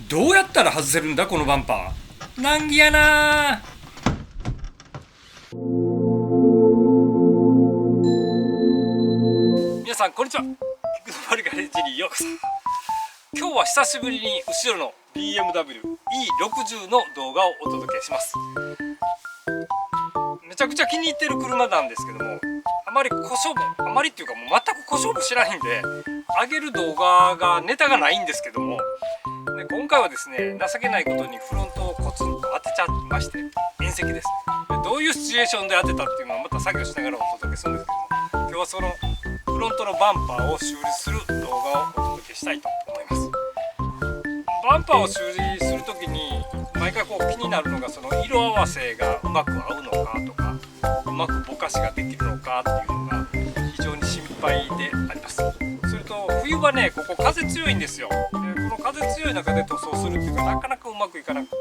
どうやったら外せるんだこのバンパー。難儀やな。皆さんこんにちは。キックのマルガレッジにようこそ。今日は久しぶりに後ろの BMW E60 の動画をお届けします。めちゃくちゃ気に入ってる車なんですけども、あまりっていうかもう全く故障も知らないんで、上げる動画がネタがないんですけども、で今回はですね、情けないことにフロントをコツンと当てちゃいまして、縁石です。でどういうシチュエーションで当てたっていうのはまた作業しながらお届けするんですけども、今日はそのフロントのバンパーを修理する動画をお届けしたいと思います。バンパーを修理するときに毎回こう気になるのが、その色合わせがうまく合うのかとか、うまくぼかしができるのかっていうのが非常に心配であります。それと冬はね、ここ風強いんですよ。でこの風強い中で塗装するっていうのはなかなかうまくいかなくて、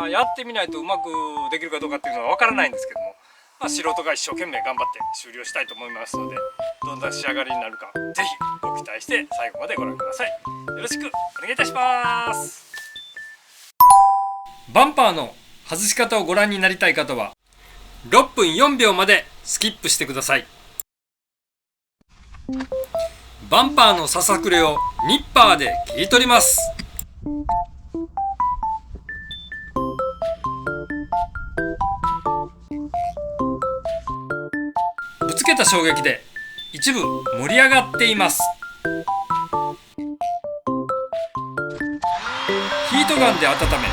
やってみないとうまくできるかどうかっていうのはわからないんですけども、素人が一生懸命頑張って修理をしたいと思いますので、どんな仕上がりになるかぜひご期待して最後までご覧ください。よろしくお願いいたします。バンパーの外し方をご覧になりたい方は6分4秒までスキップしてください。バンパーのささくれをニッパーで切り取ります。ぶつけた衝撃で一部盛り上がっています。ヒートガンで温め、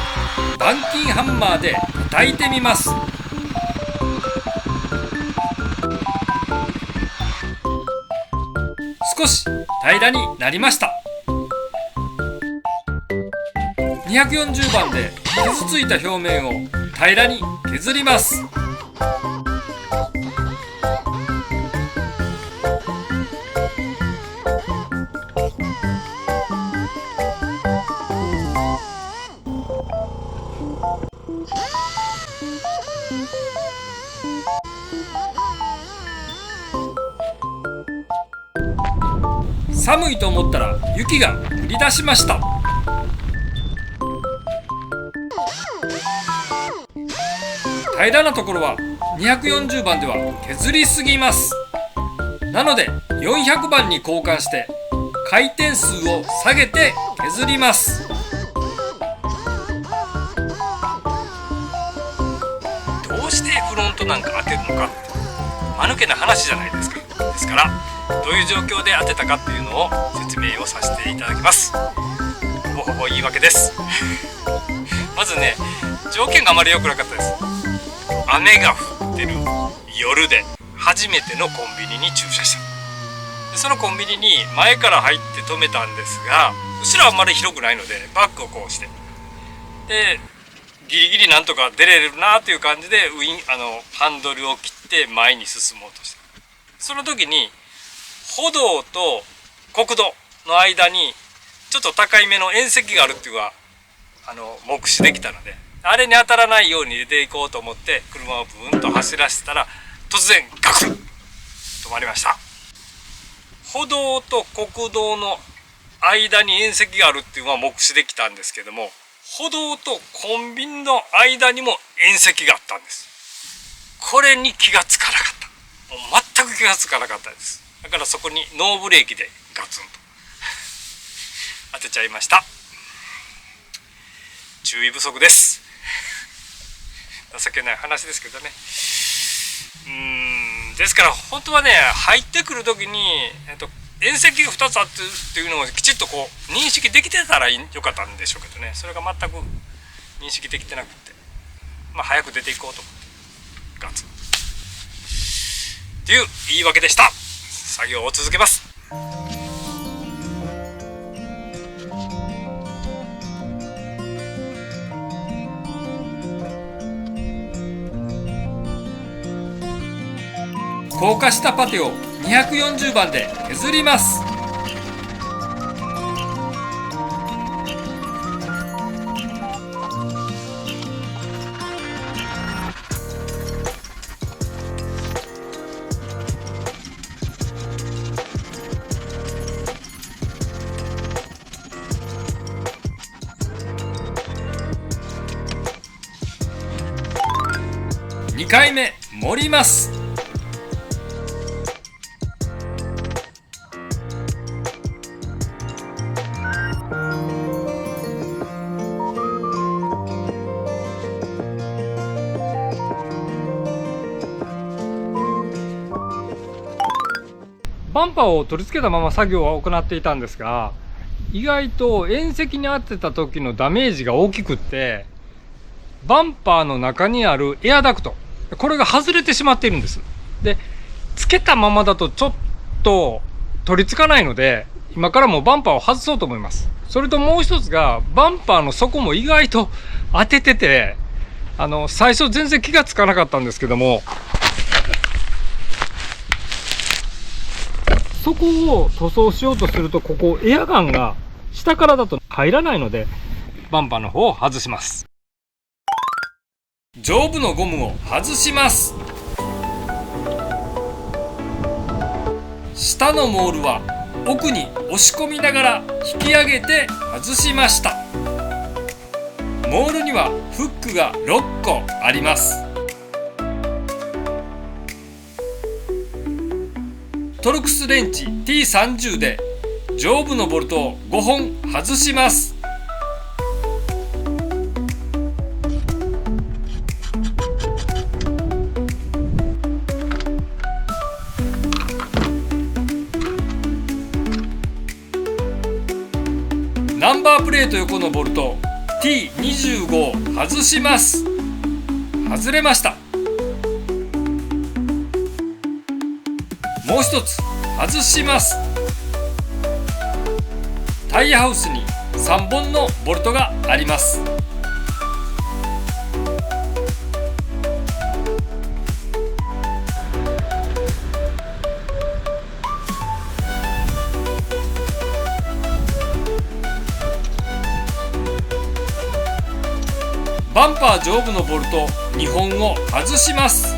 板金ハンマーで叩いてみます。少し平らになりました。240番で傷ついた表面を平らに削ります。寒いと思ったら雪が降り出しました。平らなところは240番では削りすぎます。なので400番に交換して回転数を下げて削ります。どうしてフロントなんか当てるのか、間抜けな話じゃないですか。ですからどういう状況で当てたかっていうのを説明をさせていただきます。ほぼほぼ言い訳です。まずね、条件があまり良くなかったです。雨が降ってる夜で初めてのコンビニに駐車した。でそのコンビニに前から入って止めたんですが、後ろはあんまり広くないのでバックをこうして、でギリギリなんとか出れるなという感じでハンドルを切って前に進もうとして、その時に歩道と国道の間にちょっと高いめの縁石があるっていうのが目視できたので、あれに当たらないように出ていこうと思って車をブーンと走らせたら、突然ガクッ止まりました。歩道と国道の間に縁石があるっていうのは目視できたんですけども、歩道とコンビニの間にも縁石があったんです。これに気がつかなかった。もう全く気がつかなかったです。だからそこにノーブレーキでガツンと当てちゃいました。注意不足です。情けない話ですけどね。ですから本当はね、入ってくる時に、縁石が2つあってっていうのをきちっとこう認識できてたらよかったんでしょうけどね、それが全く認識できてなくて、早く出ていこうと思ってガツンっていう言い訳でした。作業を続けます。高架下パテを240番で削ります。2回目盛ります。バンパーを取り付けたまま作業は行っていたんですが、意外と縁石に当てた時のダメージが大きくって、バンパーの中にあるエアダクト、これが外れてしまっているんです。で、つけたままだとちょっと取り付かないので、今からもうバンパーを外そうと思います。それともう一つが、バンパーの底も意外と当ててて、最初全然気がつかなかったんですけども、そこを塗装しようとすると、ここエアガンが下からだと入らないので、バンパーの方を外します。上部のゴムを外します。下のモールは奥に押し込みながら引き上げて外しました。モールにはフックが6個あります。トルクスレンチ T30 で上部のボルトを5本外します。ナンバープレート横のボルト T25 を外します。外れました。もう一つ外します。タイヤハウスに3本のボルトがあります。バンパー上部のボルト2本を外します。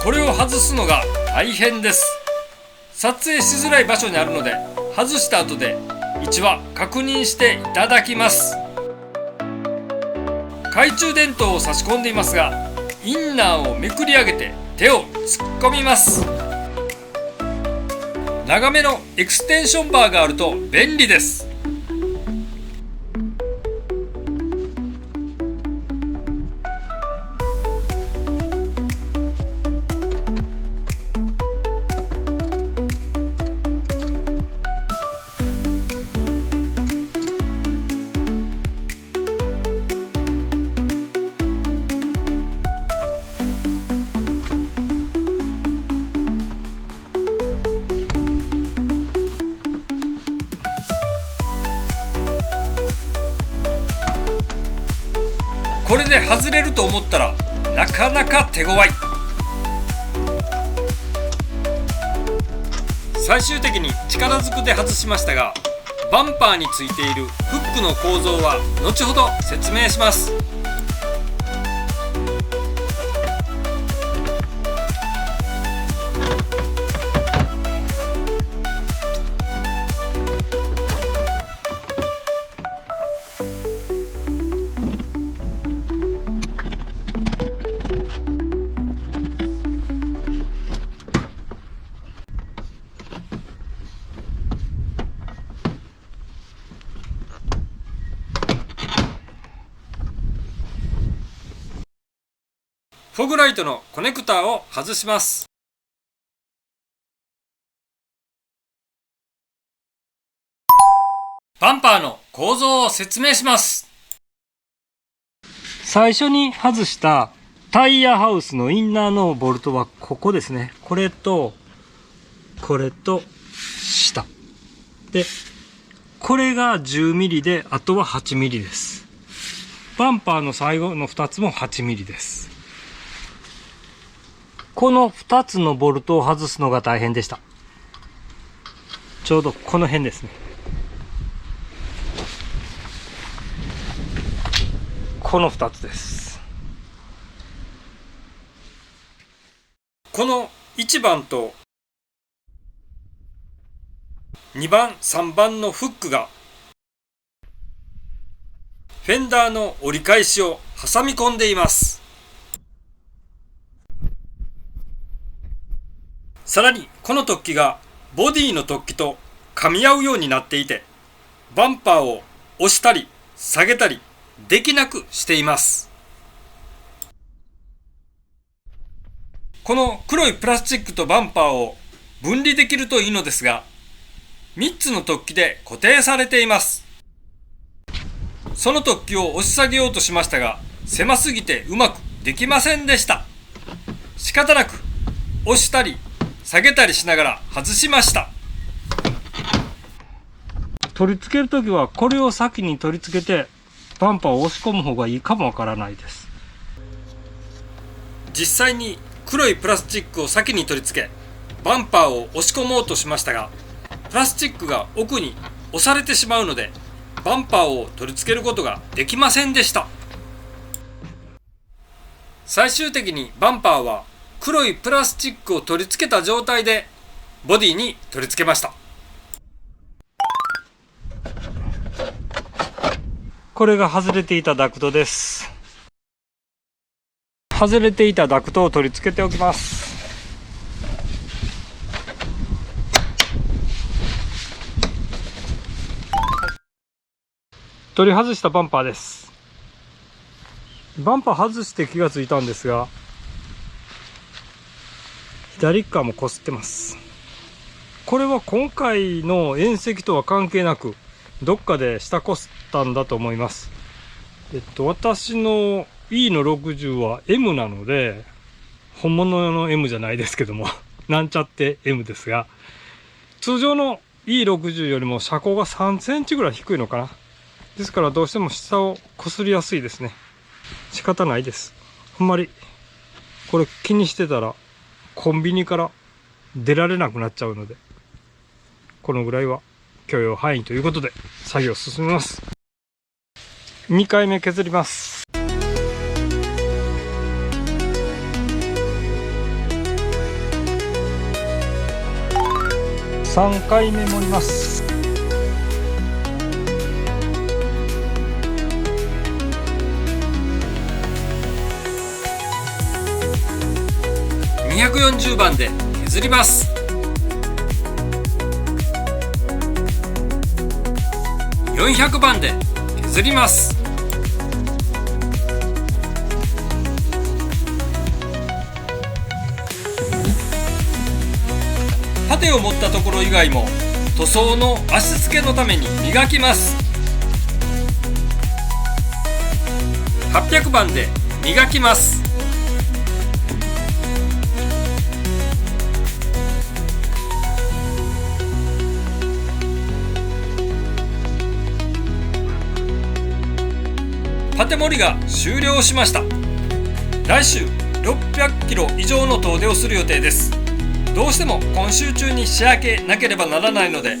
これを外すのが大変です。撮影しづらい場所にあるので、外した後で位置は確認していただきます。懐中電灯を差し込んでいますが、インナーをめくり上げて手を突っ込みます。長めのエクステンションバーがあると便利です。これで外れると思ったらなかなか手強い。最終的に力ずくで外しましたが、バンパーについているフックの構造は後ほど説明します。フォグライトのコネクターを外します。バンパーの構造を説明します。最初に外したタイヤハウスのインナーのボルトはここですね。これとこれと下で、これが10ミリで、あとは8ミリです。バンパーの最後の2つも8ミリです。この2つのボルトを外すのが大変でした。ちょうどこの辺ですね。この2つです。この1番と2番、3番のフックがフェンダーの折り返しを挟み込んでいます。さらにこの突起がボディの突起と噛み合うようになっていて、バンパーを押したり下げたりできなくしています。この黒いプラスチックとバンパーを分離できるといいのですが、3つの突起で固定されています。その突起を押し下げようとしましたが、狭すぎてうまくできませんでした。仕方なく押したり下げたりしながら外しました。取り付けるときはこれを先に取り付けてバンパーを押し込む方がいいかもわからないです。実際に黒いプラスチックを先に取り付けバンパーを押し込もうとしましたが、プラスチックが奥に押されてしまうのでバンパーを取り付けることができませんでした。最終的にバンパーは黒いプラスチックを取り付けた状態でボディに取り付けました。これが外れていたダクトです。外れていたダクトを取り付けておきます。取り外したバンパーです。バンパー外して気がついたんですが、左側も擦ってます。これは今回の縁石とは関係なくどっかで下擦ったんだと思います。私の E の60は M なので、本物の M じゃないですけどもなんちゃって M ですが、通常の E60 よりも車高が3センチぐらい低いのかな。ですからどうしても下を擦りやすいですね。仕方ないです。あんまりこれ気にしてたらコンビニから出られなくなっちゃうので、このぐらいは許容範囲ということで作業を進めます。2回目削ります。3回目盛ります。240番で削ります。400番で削ります。パテを持ったところ以外も塗装の足付けのために磨きます。800番で磨きます。パテ盛りが終了しました。来週600キロ以上の遠出をする予定です。どうしても今週中に仕上げなければならないので、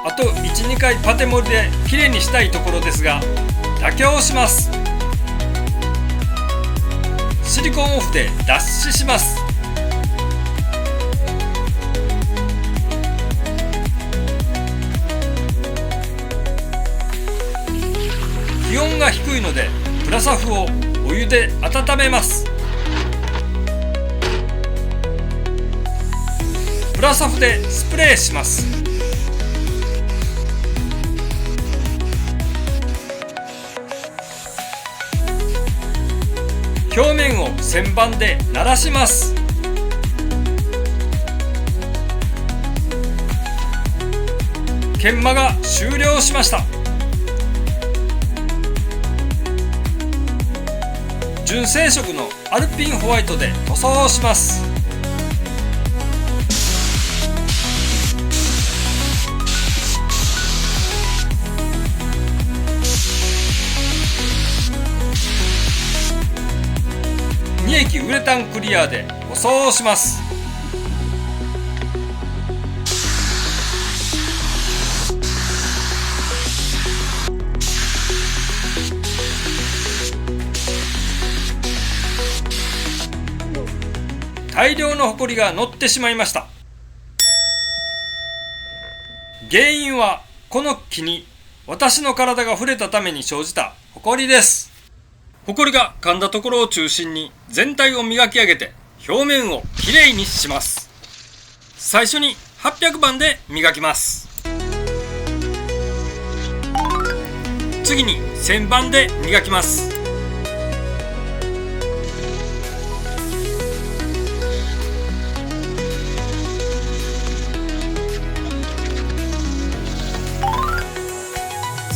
あと 1,2 回パテ盛りできれいにしたいところですが、妥協します。シリコンオフで脱脂します。気温が低いのでプラサフをお湯で温めます。プラサフでスプレーします。表面を旋盤で鳴らします。研磨が終了しました。純正色のアルピンホワイトで塗装します。2液ウレタンクリアで塗装します。大量のホコリが乗ってしまいました。原因はこの木に私の体が触れたために生じたホコリです。ホコリが噛んだところを中心に全体を磨き上げて表面をきれいにします。最初に800番で磨きます。次に1000番で磨きます。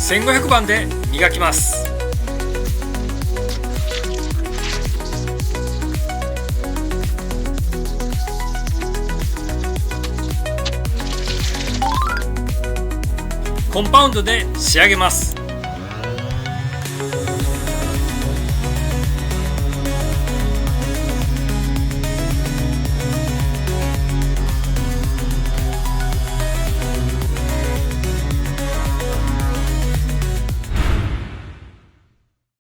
1500番で磨きます。コンパウンドで仕上げます。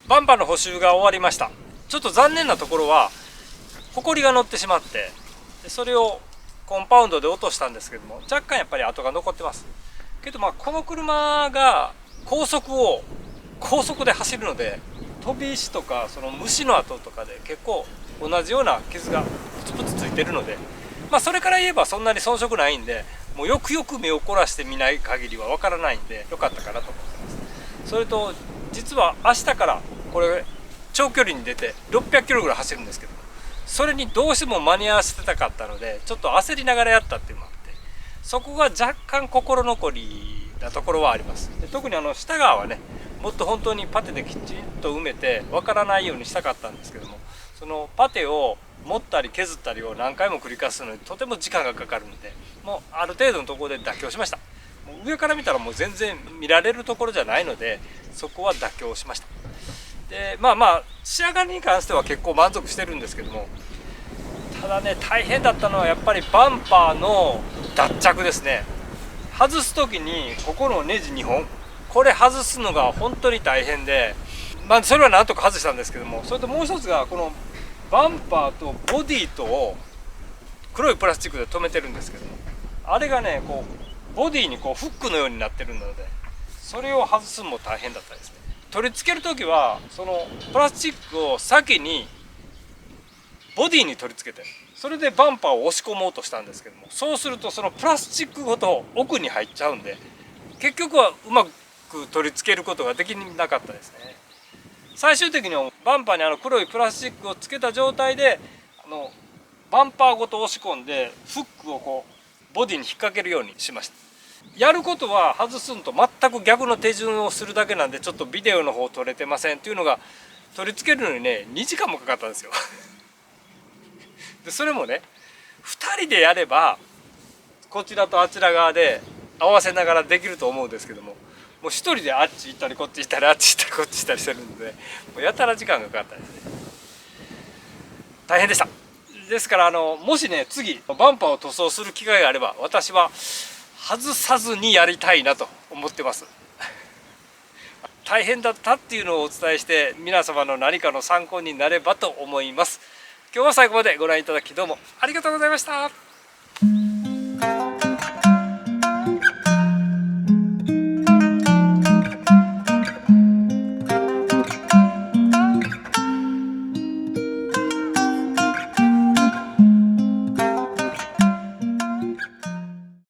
バンパーの補修が終わりました。ちょっと残念なところはホコリが乗ってしまって、それをコンパウンドで落としたんですけども、若干やっぱり跡が残ってますけど、この車が高速で走るので、飛び石とかその虫の跡とかで結構同じような傷がプツプツついてるので、それから言えばそんなに遜色ないんで、もうよくよく目を凝らして見ない限りはわからないんでよかったかなと思ってます。それと実は明日からこれ長距離に出て600キロぐらい走るんですけど、それにどうしても間に合わせたかったので、ちょっと焦りながらやったっていうのもあって、そこが若干心残りなところはあります。で特に下側はね、もっと本当にパテできちんと埋めてわからないようにしたかったんですけども、そのパテを持ったり削ったりを何回も繰り返すのにとても時間がかかるので、もうある程度のところで妥協しました。もう上から見たらもう全然見られるところじゃないので、そこは妥協しました。で仕上がりに関しては結構満足してるんですけども、ただね、大変だったのはやっぱりバンパーの脱着ですね。外す時にここのネジ2本、これ外すのが本当に大変で、それはなんとか外したんですけども、それともう一つがこのバンパーとボディとを黒いプラスチックで留めてるんですけども、あれがねボディにフックのようになってるので、それを外すのも大変だったですね。取り付ける時はそのプラスチックを先にボディに取り付けて、それでバンパーを押し込もうとしたんですけども、そうするとそのプラスチックごと奥に入っちゃうんで、結局はうまく取り付けることができなかったですね。最終的にはバンパーに黒いプラスチックをつけた状態でバンパーごと押し込んで、フックをボディに引っ掛けるようにしました。やることは外すのと全く逆の手順をするだけなんで、ちょっとビデオの方撮れてませんっていうのが、取り付けるのにね2時間もかかったんですよでそれもね、2人でやればこちらとあちら側で合わせながらできると思うんですけども、もう1人であっち行ったりこっち行ったりあっち行ったりこっち行ったりしてるんで、もうやたら時間がかかったですね。大変でした。ですからもしね次バンパーを塗装する機会があれば、私は外さずにやりたいなと思ってます大変だったっていうのをお伝えして、皆様の何かの参考になればと思います。今日は最後までご覧いただきどうもありがとうございました。